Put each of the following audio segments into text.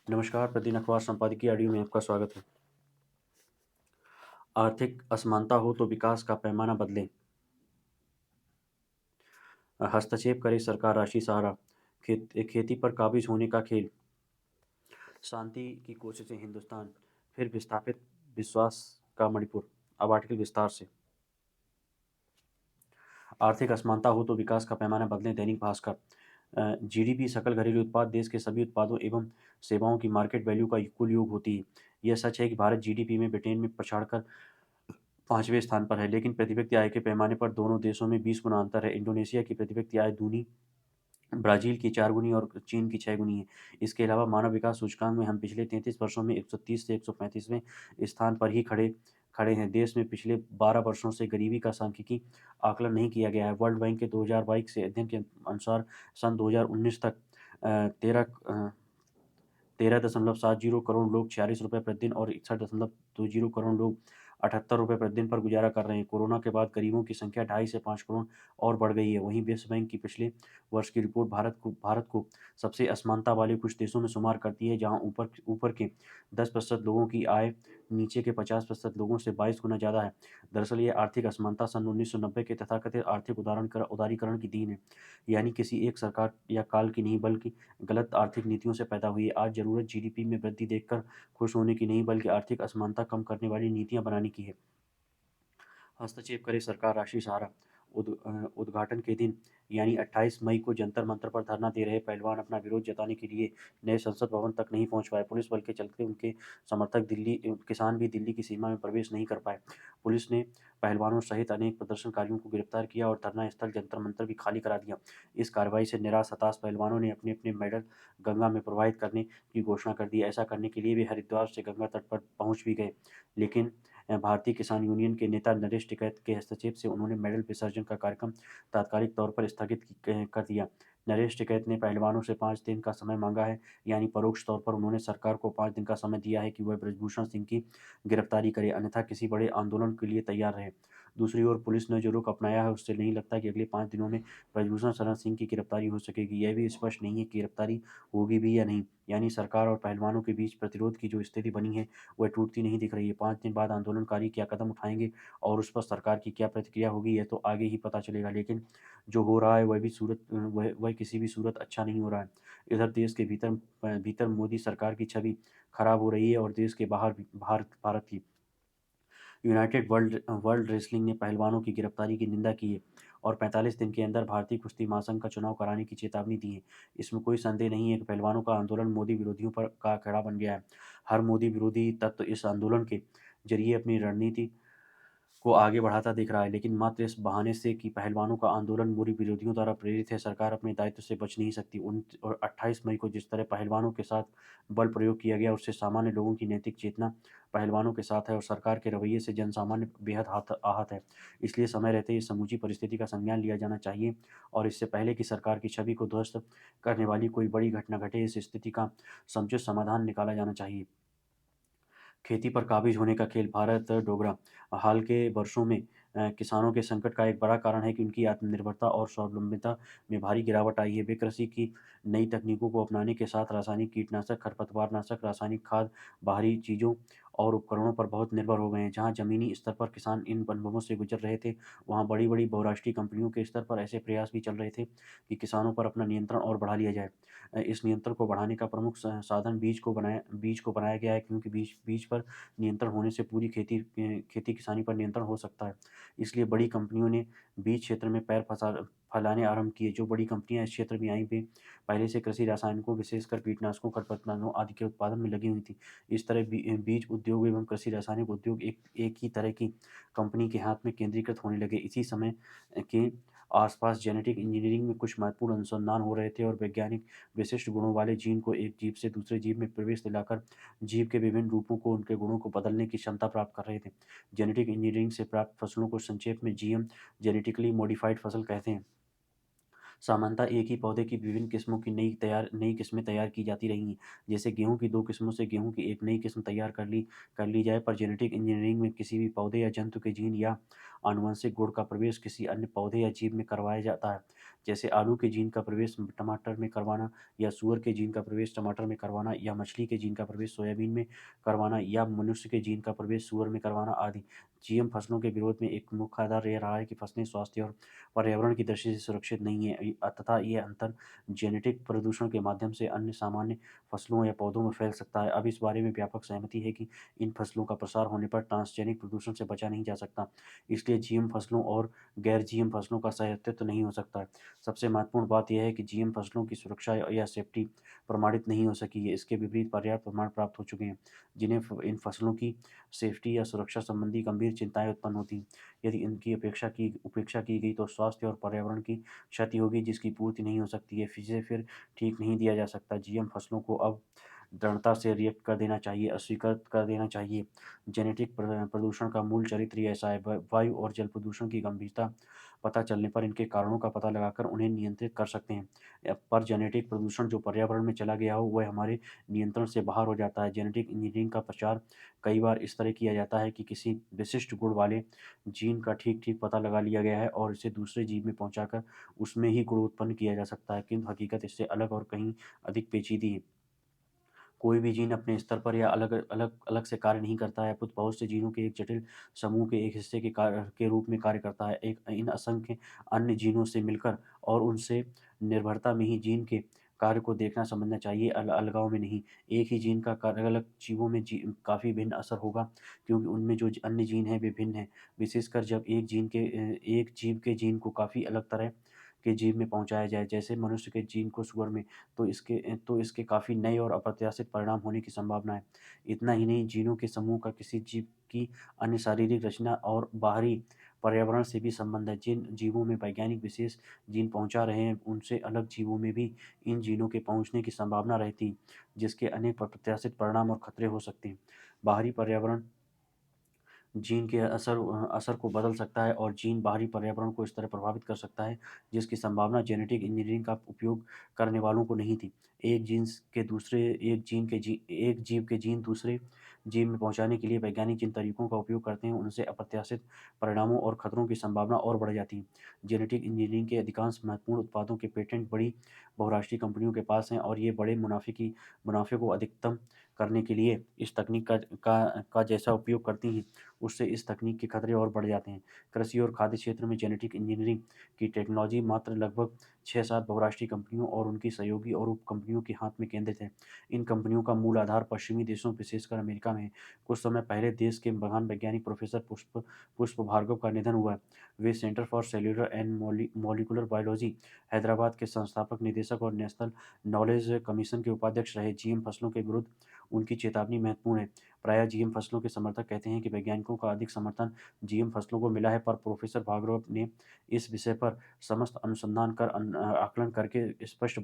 नमस्कार, प्रतिदिन अखबार संपादकीय ऑडियो में आपका स्वागत है। आर्थिक असमानता हो तो विकास का पैमाना बदले, हस्तक्षेप करे सरकार राशि सहारा, खेती पर काबिज होने का खेल, शांति की कोशिशें हिंदुस्तान, फिर विस्थापित विश्वास का मणिपुर। अब आर्टिकल विस्तार से। आर्थिक असमानता हो तो विकास का पैमाना बदलें, दैनिक भास्कर। जीडीपी सकल घरेलू उत्पाद देश के सभी उत्पादों एवं सेवाओं की मार्केट वैल्यू का कुल योग होती है। यह सच है कि भारत जीडीपी में ब्रिटेन में पछाड़कर 5वें स्थान पर है, लेकिन प्रति व्यक्ति आय के पैमाने पर दोनों देशों में 20 गुना अंतर है। इंडोनेशिया की प्रति व्यक्ति आय दूनी, ब्राजील की 4 गुनी और चीन की 6 गुनी है। इसके अलावा मानव विकास सूचकांक में हम पिछले 33 वर्षों में 130 से 135वें स्थान पर ही खड़े खड़े हैं। देश में पिछले 12 वर्षों से गरीबी का सांख्यिकी आकलन नहीं किया गया है। वर्ल्ड बैंक के 2022 से अध्ययन के अनुसार सन 2019 तक 13.70 करोड़ लोग 46 रुपये प्रतिदिन और 61.20 करोड़ लोग 78 रुपये प्रतिदिन पर गुजारा कर रहे हैं। कोरोना के बाद गरीबों की संख्या 2.5 से 5 करोड़ और बढ़ गई है। वहीं विश्व बैंक की पिछले वर्ष की रिपोर्ट भारत को सबसे असमानता वाले कुछ देशों में शुमार करती है, जहां ऊपर ऊपर के 10% लोगों की आय नीचे के 50% लोगों से 22 गुना ज़्यादा है। दरअसल ये आर्थिक असमानता सन 1990 के तथाकथित आर्थिक उदारीकरण की देन है, यानी किसी एक सरकार या काल की नहीं, बल्कि गलत आर्थिक नीतियों से पैदा हुई है। आज ज़रूरत जीडीपी में वृद्धि देखकर खुश होने की नहीं, बल्कि आर्थिक असमानता कम करने वाली नीतियाँ बनाने की है। हस्तक्षेप करे सरकार राशि सहारा। उद्घाटन के दिन यानी 28 मई को जंतर मंतर पर धरना दे रहे पहलवान अपना विरोध जताने के लिए नए संसद भवन तक नहीं पहुंच पाए। पुलिस बल के चलते उनके समर्थक किसान भी दिल्ली की सीमा में प्रवेश नहीं कर पाए। पुलिस ने पहलवानों सहित अनेक प्रदर्शनकारियों को गिरफ्तार किया और धरना स्थल जंतर मंतर भी खाली करा दिया। इस कार्रवाई से निराश हताश पहलवानों ने अपने अपने मेडल गंगा में प्रवाहित करने की घोषणा कर दी। ऐसा करने के लिए वे हरिद्वार से गंगा तट पर पहुंच भी गए, लेकिन भारतीय किसान यूनियन के नेता नरेश टिकैत के हस्तक्षेप से उन्होंने मेडल विसर्जन का कार्यक्रम तात्कालिक तौर पर स्थगित कर दिया। नरेश टिकैत ने पहलवानों से 5 दिन का समय मांगा है, यानी परोक्ष तौर पर उन्होंने सरकार को 5 दिन का समय दिया है कि वह ब्रजभूषण सिंह की गिरफ्तारी करे, अन्यथा किसी बड़े आंदोलन के लिए तैयार रहे। दूसरी ओर पुलिस ने जो रुख अपनाया है, उससे नहीं लगता कि अगले 5 दिनों में ब्रजभूषण शरण सिंह की गिरफ्तारी हो सकेगी। यह भी स्पष्ट नहीं है कि गिरफ्तारी होगी भी या नहीं, यानी सरकार और पहलवानों के बीच प्रतिरोध की जो स्थिति बनी है, वह टूटती नहीं दिख रही है। 5 दिन बाद आंदोलनकारी क्या कदम उठाएंगे और उस पर सरकार की क्या प्रतिक्रिया होगी, यह तो आगे ही पता चलेगा, लेकिन जो हो रहा है वह किसी भी सूरत अच्छा नहीं हो रहा है। इधर देश के भीतर मोदी सरकार की छवि खराब हो रही है और देश के बाहर भी भारत की यूनाइटेड वर्ल्ड रेसलिंग ने पहलवानों की गिरफ्तारी की निंदा की है और 45 दिन के अंदर भारतीय कुश्ती महासंघ का चुनाव कराने की चेतावनी दी है। इसमें कोई संदेह नहीं है कि पहलवानों का आंदोलन मोदी विरोधियों पर का अखाड़ा बन गया है। हर मोदी विरोधी तत्व इस आंदोलन के जरिए अपनी रणनीति को आगे बढ़ाता दिख रहा है, लेकिन मात्र इस बहाने से कि पहलवानों का आंदोलन मोदी विरोधियों द्वारा प्रेरित है, सरकार अपने दायित्व से बच नहीं सकती। और 28 मई को जिस तरह पहलवानों के साथ बल प्रयोग किया गया, उससे सामान्य लोगों की नैतिक चेतना पहलवानों के साथ है और सरकार के रवैये से जनसामान्य बेहद आहत है। इसलिए समय रहते ही समूची परिस्थिति का संज्ञान लिया जाना चाहिए और इससे पहले कि सरकार की छवि को ध्वस्त करने वाली कोई बड़ी घटना घटे, इस स्थिति का समुचित समाधान निकाला जाना चाहिए। खेती पर काबिज होने का खेल, भारत डोगरा। हाल के वर्षों में किसानों के संकट का एक बड़ा कारण है कि उनकी आत्मनिर्भरता और स्वावलंबिता में भारी गिरावट आई है। वे कृषि की नई तकनीकों को अपनाने के साथ रासायनिक कीटनाशक, खरपतवारनाशक, रासायनिक खाद, बाहरी चीज़ों और उपकरणों पर बहुत निर्भर हो गए हैं। जहाँ ज़मीनी स्तर पर किसान इन अनुभवों से गुजर रहे थे, वहाँ बड़ी-बड़ी बहुराष्ट्रीय कंपनियों के स्तर पर ऐसे प्रयास भी चल रहे थे कि किसानों पर अपना नियंत्रण और बढ़ा लिया जाए। इस नियंत्रण को बढ़ाने का प्रमुख साधन बीज को बनाया गया है, क्योंकि बीज बीज पर नियंत्रण होने से पूरी खेती किसानी पर नियंत्रण हो सकता है। इसलिए बड़ी कंपनियों ने बीज क्षेत्र में पैर फैलाने आरंभ किए। जो बड़ी कंपनियां इस क्षेत्र में आई, वे पहले से कृषि रसायनों, विशेषकर कीटनाशकों, खरपतवारों आदि के उत्पादन में लगी हुई थी। इस तरह बीज उद्योग एवं कृषि रासायनिक उद्योग एक ही तरह की कंपनी के हाथ में केंद्रीकृत होने लगे। इसी समय के आसपास जेनेटिक इंजीनियरिंग में कुछ महत्वपूर्ण अनुसंधान हो रहे थे और वैज्ञानिक विशिष्ट गुणों वाले जीन को एक जीव से दूसरे जीव में प्रवेश दिलाकर जीव के विभिन्न रूपों को, उनके गुणों को बदलने की क्षमता प्राप्त कर रहे थे। जेनेटिक इंजीनियरिंग से प्राप्त फसलों को संक्षेप में जीएम, जेनेटिकली मॉडिफाइड फसल कहते हैं। सामान्यतः एक ही पौधे की विभिन्न किस्मों की नई किस्में तैयार की जाती रही हैं। जैसे गेहूँ की 2 किस्मों से गेहूँ की एक नई किस्म तैयार कर ली जाए, पर जेनेटिक इंजीनियरिंग में किसी भी पौधे या जंतु के जीन या आनुवंशिक गुण का प्रवेश किसी अन्य पौधे या जीव में करवाया जाता है। जैसे आलू के जीन का प्रवेश टमाटर में करवाना, या सुअर के जीन का प्रवेश टमाटर में करवाना, या मछली के जीन का प्रवेश सोयाबीन में करवाना, या मनुष्य के जीन का प्रवेश सूअर में करवाना आदि। जीएम फसलों के विरोध में एक मुख्य आधार यह रहा है कि फसलें स्वास्थ्य और पर्यावरण की दृष्टि से सुरक्षित नहीं है, तथा ये अंतर जेनेटिक प्रदूषण के माध्यम से अन्य सामान्य फसलों या पौधों में फैल सकता है। अब इस बारे में व्यापक सहमति है कि इन फसलों का प्रसार होने पर ट्रांसजेनिक प्रदूषण से बचा नहीं जा सकता। इसलिए जीएम फसलों और गैर जीएम फसलों का सह-अस्तित्व नहीं हो सकता है। सबसे महत्वपूर्ण बात यह है कि जीएम फसलों की सुरक्षा या सेफ्टी प्रमाणित नहीं हो सकी है। इसके विपरीत पर्याप्त प्रमाण प्राप्त हो चुके हैं, जिन्हें इन फसलों की सेफ्टी या सुरक्षा संबंधी गंभीर चिंताएं उत्पन्न होती हैं। यदि इनकी उपेक्षा की गई तो स्वास्थ्य और पर्यावरण की क्षति होगी, जिसकी पूर्ति नहीं हो सकती है। इसे फिर ठीक नहीं दिया जा सकता। जीएम फसलों को अब दृढ़ता से रिजेक्ट कर देना चाहिए, अस्वीकृत कर देना चाहिए। जेनेटिक प्रदूषण का मूल चरित्र ही ऐसा है। वायु और जल प्रदूषण की गंभीरता पता चलने पर इनके कारणों का पता लगाकर उन्हें नियंत्रित कर सकते हैं। पर जेनेटिक प्रदूषण जो पर्यावरण में चला गया हो, वह हमारे नियंत्रण से बाहर हो जाता है। जेनेटिक इंजीनियरिंग का प्रचार कई बार इस तरह किया जाता है कि किसी विशिष्ट गुण वाले जीन का ठीक-ठीक पता लगा लिया गया है और इसे दूसरे जीव में पहुँचाकर उसमें ही गुण उत्पन्न किया जा सकता है, किंतु हकीकत इससे अलग और कहीं अधिक पेचीदी है। कोई भी जीन अपने स्तर पर या अलग से कार्य नहीं करता है। बहुत से जीनों के एक जटिल समूह के एक हिस्से के रूप में कार्य करता है। इन असंख्य अन्य जीनों से मिलकर और उनसे निर्भरता में ही जीन के कार्य को देखना समझना चाहिए, अलगाव में नहीं। एक ही जीन का कार्य अलग-अलग जीवों में काफ़ी भिन्न असर होगा, क्योंकि उनमें जो अन्य जीन हैं वे भिन्न हैं। विशेषकर जब एक जीव के जीन को काफ़ी अलग तरह के जीव में पहुँचाया जाए, जैसे मनुष्य के जीन को सूअर में, तो इसके काफ़ी नए और अप्रत्याशित परिणाम होने की संभावना है। इतना ही नहीं, जीनों के समूह का किसी जीव की अन्य शारीरिक रचना और बाहरी पर्यावरण से भी संबंध है। जिन जीवों में वैज्ञानिक विशेष जीन पहुँचा रहे हैं, उनसे अलग जीवों में भी इन जीनों के पहुँचने की संभावना रहती, जिसके अनेक अप्रत्याशित परिणाम और खतरे हो सकते हैं। बाहरी पर्यावरण जीन के असर को बदल सकता है, और जीन बाहरी पर्यावरण को इस तरह प्रभावित कर सकता है, जिसकी संभावना जेनेटिक इंजीनियरिंग का उपयोग करने वालों को नहीं थी। एक जीव के जीन दूसरे जीव में पहुँचाने के लिए वैज्ञानिक जिन तरीकों का उपयोग करते हैं, उनसे अप्रत्याशित परिणामों और खतरों की संभावना और बढ़ जाती है। जेनेटिक इंजीनियरिंग के अधिकांश महत्वपूर्ण उत्पादों के पेटेंट बड़ी बहुराष्ट्रीय कंपनियों के पास हैं, और ये बड़े मुनाफ़े को अधिकतम करने के लिए इस तकनीक का जैसा उपयोग करती हैं, उससे इस तकनीक के खतरे और बढ़ जाते हैं। कृषि और खाद्य क्षेत्र में जेनेटिक इंजीनियरिंग की टेक्नोलॉजी मात्र लगभग 6-7 बहुराष्ट्रीय कंपनियों और उनकी सहयोगी और उप कंपनियों के हाथ में केंद्रित है। इन कंपनियों का मूल आधार पश्चिमी देशों, विशेषकर अमेरिका में है। कुछ समय पहले देश के महान वैज्ञानिक प्रोफेसर पुष्प भार्गव का निधन हुआ है। वे centre for cellular and molecular biology, Hyderabad के संस्थापक निदेशक और नेशनल नॉलेज कमीशन के उपाध्यक्ष रहे। जीएम फसलों के विरुद्ध उनकी चेतावनी महत्वपूर्ण है। प्रायः जीएम फसलों के समर्थक कहते हैं कि वैज्ञानिकों का अधिक समर्थन जीएम फसलों को मिला है, पर प्रोफेसर भार्गव ने इस विषय पर समस्त अनुसंधान कर आकलन करके स्पष्ट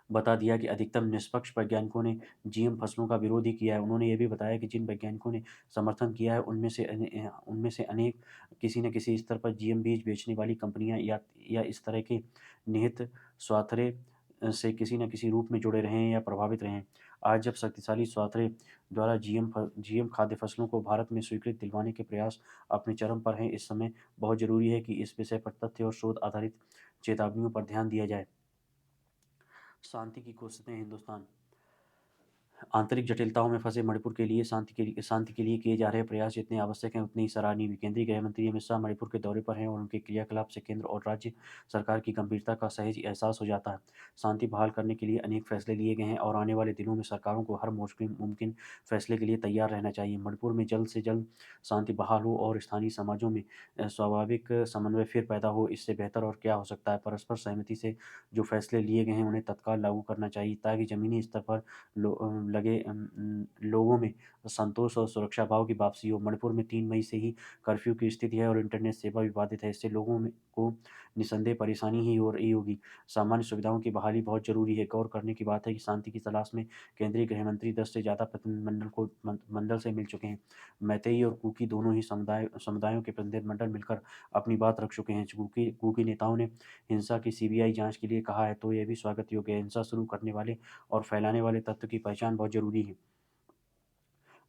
बता दिया कि अधिकतम निष्पक्ष वैज्ञानिकों ने जीएम फसलों का विरोध ही किया है। उन्होंने ये भी बताया कि जिन वैज्ञानिकों ने समर्थन किया है, उनमें से अनेक किसी न किसी स्तर पर जीएम बीज बेचने वाली कंपनियां या इस तरह के निहित स्वार्थों से किसी न किसी रूप में जुड़े रहे हैं या प्रभावित रहे हैं। आज जब शक्तिशाली स्वार्थों द्वारा जीएम खाद्य फसलों को भारत में स्वीकृति दिलवाने के प्रयास अपने चरम पर हैं, इस समय बहुत ज़रूरी है कि इस विषय पर तथ्य और शोध आधारित चेतावनियों पर ध्यान दिया जाए। शांति की कोशिशें हिंदुस्तान। आंतरिक जटिलताओं में फंसे मणिपुर के लिए शांति के लिए किए जा रहे प्रयास जितने आवश्यक हैं, उतने ही सराहनीय भी। केंद्रीय गृह मंत्री अमित शाह मणिपुर के दौरे पर हैं, और उनके क्रियाकलाप से केंद्र और राज्य सरकार की गंभीरता का सहज एहसास हो जाता है। शांति बहाल करने के लिए अनेक फैसले लिए गए हैं, और आने वाले दिनों में सरकारों को हर मुमकिन फैसले के लिए तैयार रहना चाहिए। मणिपुर में जल्द से जल्द शांति बहाल हो और स्थानीय समाजों में स्वाभाविक समन्वय फिर पैदा हो, इससे बेहतर और क्या हो सकता है। परस्पर सहमति से जो फैसले लिए गए हैं, उन्हें तत्काल लागू करना चाहिए, ताकि जमीनी स्तर पर लगे लोगों में संतोष और सुरक्षा भाव की वापसी हो। मणिपुर में 3 मई से ही कर्फ्यू की स्थिति है और इंटरनेट सेवा भी बाधित है। इससे लोगों में को निस्संदेह परेशानी ही हो रही होगी। सामान्य सुविधाओं की बहाली बहुत ज़रूरी है। गौर करने की बात है कि शांति की तलाश में केंद्रीय गृह मंत्री 10 से ज़्यादा प्रतिनिधिमंडल को मंडल से मिल चुके हैं। मैतेई और कुकी दोनों ही समुदायों के प्रतिनिधिमंडल मिलकर अपनी बात रख चुके हैं। कुकी नेताओं ने हिंसा की सीबीआई जांच के लिए कहा है, तो यह भी स्वागत योग्य है। हिंसा शुरू करने वाले और फैलाने वाले तत्व की पहचान बहुत ज़रूरी है।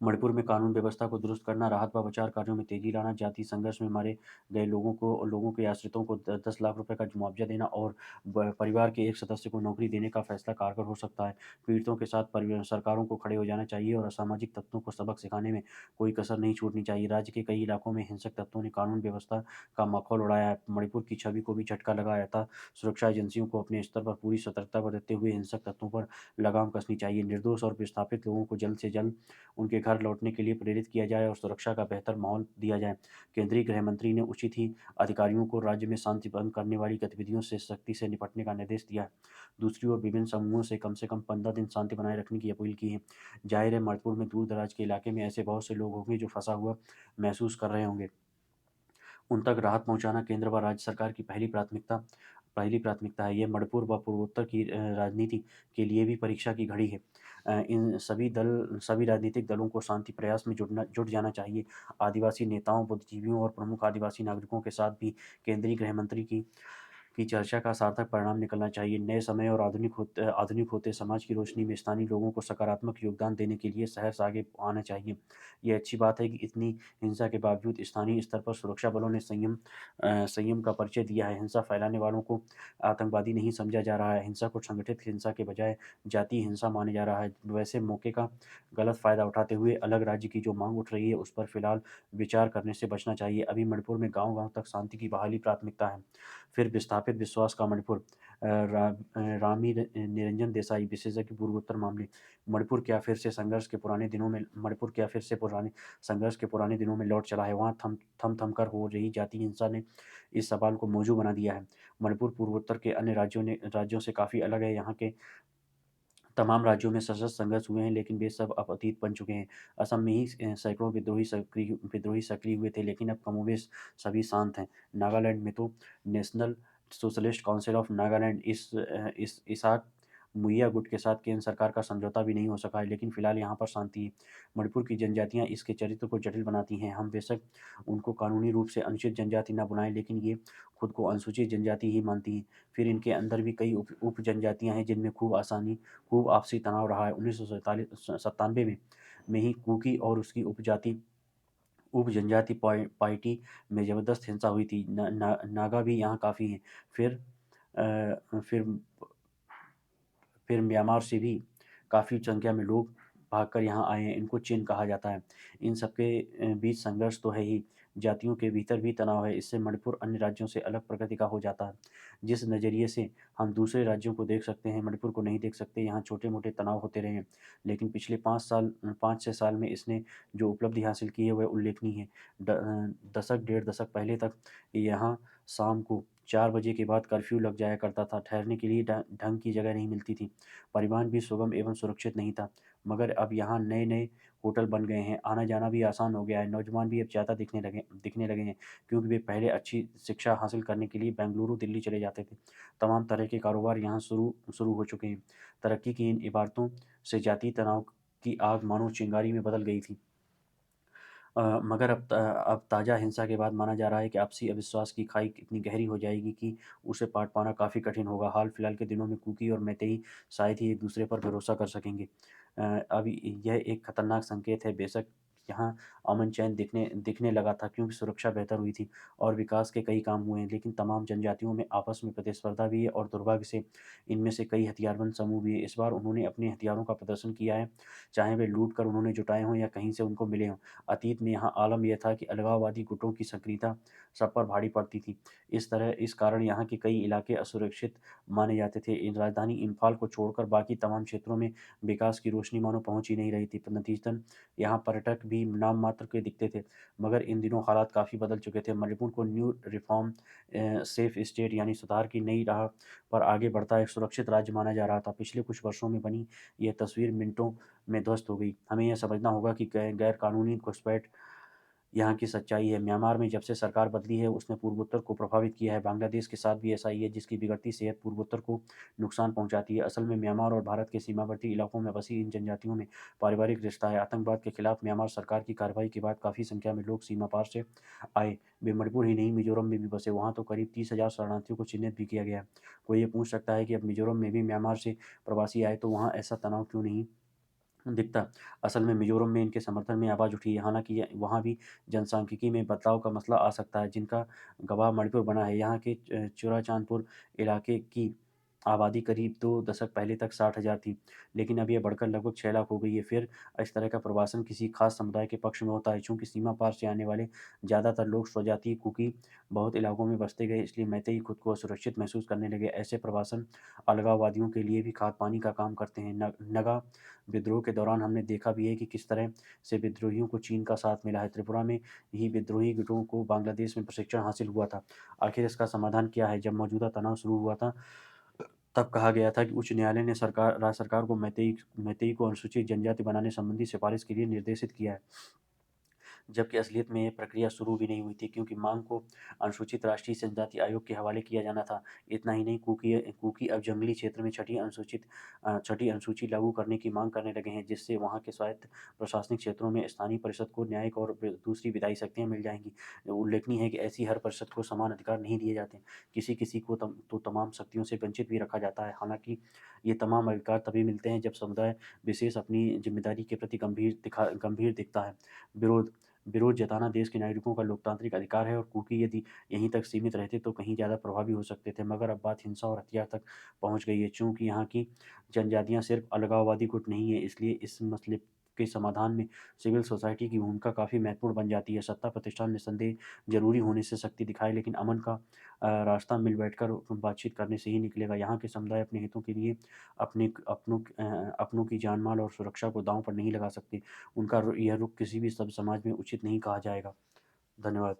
मणिपुर में कानून व्यवस्था को दुरुस्त करना, राहत व बचाव कार्यों में तेजी लाना, जातीय संघर्ष में मारे गए लोगों के आश्रितों को 10 लाख रुपए का मुआवजा देना और परिवार के एक सदस्य को नौकरी देने का फैसला कारगर हो सकता है। पीड़ितों के साथ सरकारों को खड़े हो जाना चाहिए और असामाजिक तत्वों को सबक सिखाने में कोई कसर नहीं छोड़नी चाहिए। राज्य के कई इलाकों में हिंसक तत्वों ने कानून व्यवस्था का माहौल उड़ाया है। मणिपुर की छवि को भी झटका लगाया था। सुरक्षा एजेंसियों को अपने स्तर पर पूरी सतर्कता बरतते हुए हिंसक तत्वों पर लगाम कसनी चाहिए। निर्दोष और विस्थापित लोगों को जल्द से जल्द उनके घर लौटने के लिए प्रेरित किया जाए और सुरक्षा का बेहतर माहौल दिया जाए। केंद्रीय गृह मंत्री ने उचित ही अधिकारियों को राज्य में शांति भंग करने वाली गतिविधियों से सख्ती से निपटने का निर्देश दिया है। दूसरी ओर विभिन्न समूहों से कम 15 दिन शांति बनाए रखने की अपील की है। जाहिर है मणिपुर में दूर दराज के इलाके में ऐसे बहुत से लोग होंगे जो फंसा हुआ महसूस कर रहे होंगे। उन तक राहत पहुंचाना केंद्र व राज्य सरकार की पहली प्राथमिकता है। यह मणिपुर व पूर्वोत्तर की राजनीति के लिए भी परीक्षा की घड़ी है। इन सभी राजनीतिक दलों को शांति प्रयास में जुट जाना चाहिए। आदिवासी नेताओं, बुद्धिजीवियों और प्रमुख आदिवासी नागरिकों के साथ भी केंद्रीय गृह मंत्री की चर्चा का सार्थक परिणाम निकलना चाहिए। नए समय और आधुनिक होते समाज की रोशनी में स्थानीय लोगों को सकारात्मक योगदान देने के लिए सहर्ष आगे आना चाहिए। ये अच्छी बात है कि इतनी हिंसा के बावजूद स्थानीय स्तर पर सुरक्षा बलों ने संयम का परिचय दिया है। हिंसा फैलाने वालों को आतंकवादी नहीं समझा जा रहा है। हिंसा को संगठित हिंसा के बजाय जातीय हिंसा माना जा रहा है। वैसे मौके का गलत फ़ायदा उठाते हुए अलग राज्य की जो मांग उठ रही है, उस पर फिलहाल विचार करने से बचना चाहिए। अभी मणिपुर में गाँव-गाँव तक शांति की बहाली प्राथमिकता है। फिर विस्थापित विश्वास का मणिपुर। रामी निरंजन देसाई, विशेषज्ञ पूर्वोत्तर मामले। मणिपुर क्या फिर से पुराने संघर्ष के पुराने दिनों में लौट चला है? वहाँ थम कर हो रही जातीय हिंसा ने इस सवाल को मौजू बना दिया है। मणिपुर पूर्वोत्तर के अन्य राज्यों से काफ़ी अलग है। यहाँ के तमाम राज्यों में सशस्त्र संघर्ष हुए हैं, लेकिन वे सब अब अतीत बन चुके हैं। असम में ही सैकड़ों विद्रोही सक्रिय हुए थे, लेकिन अब कमोबेश सभी शांत हैं। नागालैंड में तो national socialist council of Nagaland इस इसाक मुइया गुट के साथ केंद्र सरकार का समझौता भी नहीं हो सका है, लेकिन फिलहाल यहाँ पर शांति है। मणिपुर की जनजातियाँ इसके चरित्र को जटिल बनाती हैं। हम बेशक उनको कानूनी रूप से अनुसूचित जनजाति न बुलाएं, लेकिन ये खुद को अनुसूचित जनजाति ही मानती हैं। फिर इनके अंदर भी कई उप जनजातियाँ हैं, जिनमें खूब आपसी तनाव रहा है। 1997 में ही कुकी और उसकी उप जनजाति पार्टी में ज़बरदस्त हिंसा हुई थी। नागा भी यहाँ काफ़ी हैं। फिर अ, फिर फिर म्यांमार से भी काफ़ी संख्या में लोग भागकर यहाँ आए हैं। इनको चिन कहा जाता है। इन सबके बीच संघर्ष तो है ही, जातियों के भीतर भी तनाव है। इससे मणिपुर अन्य राज्यों से अलग प्रकृति का हो जाता है। जिस नज़रिए से हम दूसरे राज्यों को देख सकते हैं, मणिपुर को नहीं देख सकते। यहाँ छोटे-मोटे तनाव होते रहे हैं, लेकिन पिछले 5-6 साल में इसने जो उपलब्धि हासिल की है, वह उल्लेखनीय है। डेढ़ दशक पहले तक यहाँ शाम को 4 बजे के बाद कर्फ्यू लग जाया करता था। ठहरने के लिए ढंग की जगह नहीं मिलती थी। परिवहन भी सुगम एवं सुरक्षित नहीं था। मगर अब यहाँ नए-नए होटल बन गए हैं। आना-जाना भी आसान हो गया है। नौजवान भी अब ज़्यादा दिखने लगे हैं, क्योंकि वे पहले अच्छी शिक्षा हासिल करने के लिए बेंगलुरु, दिल्ली चले जाते थे। तमाम तरह के कारोबार यहाँ शुरू हो चुके हैं। तरक्की की इन इबारतों से जातीय तनाव की आग मानो चिंगारी में बदल गई थी। मगर अब ताज़ा हिंसा के बाद माना जा रहा है कि आपसी अविश्वास की खाई इतनी गहरी हो जाएगी कि उसे पाट पाना काफ़ी कठिन होगा। हाल-फिलहाल के दिनों में कुकी और मैतेई शायद ही एक-दूसरे पर भरोसा कर सकेंगे। अब यह एक खतरनाक संकेत है। बेशक यहाँ अमन-चैन दिखने लगा था, क्योंकि सुरक्षा बेहतर हुई थी और विकास के कई काम हुए हैं, लेकिन तमाम जनजातियों में आपस में प्रतिस्पर्धा भी है और दुर्भाग्य से इनमें से कई हथियारबंद समूह भी हैं। इस बार उन्होंने अपने हथियारों का प्रदर्शन किया है, चाहे वे लूट कर उन्होंने जुटाए हों या कहीं से उनको मिले हों। अतीत में यहाँ आलम यह था कि अलगाववादी गुटों की सक्रियता सब पर भारी पड़ती थी। इस कारण यहाँ के कई इलाके असुरक्षित माने जाते थे। इन राजधानी इम्फाल को छोड़कर बाकी तमाम क्षेत्रों में विकास की रोशनी मानो पहुँच ही नहीं रही थी। नतीजतन यहाँ पर्यटक भी नाम मात्र के दिखते थे, मगर इन दिनों हालात काफ़ी बदल चुके थे। मणिपुर को न्यू रिफ़ॉर्म सेफ स्टेट यानी सुधार की नई राह पर आगे बढ़ता एक सुरक्षित राज्य माना जा रहा था। पिछले कुछ वर्षों में बनी यह तस्वीर मिनटों में ध्वस्त हो गई। हमें यह समझना होगा कि गैर कानूनी घुसपैठ यहाँ की सच्चाई है। म्यांमार में जब से सरकार बदली है, उसने पूर्वोत्तर को प्रभावित किया है। बांग्लादेश के साथ भी ऐसा ही है, जिसकी बिगड़ती सेहत पूर्वोत्तर को नुकसान पहुँचाती है। असल में म्यांमार और भारत के सीमावर्ती इलाकों में बसी इन जनजातियों में पारिवारिक रिश्ता है। आतंकवाद के खिलाफ म्यांमार सरकार की कार्रवाई के बाद काफ़ी संख्या में लोग सीमा पार से आए। वे मणिपुर ही नहीं, मिज़ोरम में भी बसे। वहाँ तो करीब 30,000 शरणार्थियों को चिह्नित भी किया गया है। कोई ये पूछ सकता है कि अब मिज़ोरम में भी म्यांमार से प्रवासी आए, तो वहाँ ऐसा तनाव क्यों नहीं दिखता। असल में मिज़ोरम में इनके समर्थन में आवाज़ उठी है। हालाँकि वहाँ भी जनसांख्यिकी में बदलाव का मसला आ सकता है, जिनका गवाह मणिपुर बना है। यहाँ के चुराचांदपुर इलाके की आबादी करीब 2 दशक पहले तक 60,000 थी, लेकिन अब यह बढ़कर लगभग 6 लाख हो गई है। फिर इस तरह का प्रवासन किसी खास समुदाय के पक्ष में होता है। चूँकि सीमा पार से आने वाले ज़्यादातर लोग स्वजातीय कुकी बहुत इलाकों में बसते गए, इसलिए मैतेई खुद को असुरक्षित महसूस करने लगे। ऐसे प्रवासन अलगाववादियों के लिए भी खाद-पानी का काम करते हैं। नगा विद्रोह के दौरान हमने देखा भी है कि किस तरह से विद्रोहियों को चीन का साथ मिला है। त्रिपुरा में ही विद्रोही गुटों को बांग्लादेश में प्रशिक्षण हासिल हुआ था। आखिर इसका समाधान क्या है? जब मौजूदा तनाव शुरू हुआ था, तब कहा गया था कि उच्च न्यायालय ने राज्य सरकार को मैतेई को अनुसूचित जनजाति बनाने संबंधी सिफारिश के लिए निर्देशित किया है। जबकि असलियत में ये प्रक्रिया शुरू भी नहीं हुई थी, क्योंकि मांग को अनुसूचित राष्ट्रीय जनजाति आयोग के हवाले किया जाना था। इतना ही नहीं, कुकी अब जंगली क्षेत्र में छठी अनुसूची लागू करने की मांग करने लगे हैं, जिससे वहाँ के स्वायत्त प्रशासनिक क्षेत्रों में स्थानीय परिषद को न्यायिक और दूसरी विधायी शक्तियाँ मिल जाएंगी। उल्लेखनीय है कि ऐसी हर परिषद को समान अधिकार नहीं दिए जाते। किसी किसी को तो तमाम शक्तियों से वंचित भी रखा जाता है। हालांकि ये तमाम अधिकार तभी मिलते हैं जब समुदाय विशेष अपनी जिम्मेदारी के प्रति गंभीर दिखता है। विरोध विरोध जताना देश के नागरिकों का लोकतांत्रिक अधिकार है, और कुकी यदि यहीं तक सीमित रहते तो कहीं ज़्यादा प्रभावी हो सकते थे, मगर अब बात हिंसा और हथियार तक पहुंच गई है। चूंकि यहाँ की जनजातियाँ सिर्फ अलगाववादी गुट नहीं है, इसलिए इस मसले के समाधान में सिविल सोसाइटी की भूमिका काफ़ी महत्वपूर्ण बन जाती है। सत्ता प्रतिष्ठान निस्संदेह जरूरी होने से शक्ति दिखाए, लेकिन अमन का रास्ता मिल बैठकर बातचीत करने से ही निकलेगा। यहाँ के समुदाय अपने हितों के लिए अपनों की जान माल और सुरक्षा को दांव पर नहीं लगा सकते। उनका यह रुख किसी भी सब समाज में उचित नहीं कहा जाएगा। धन्यवाद।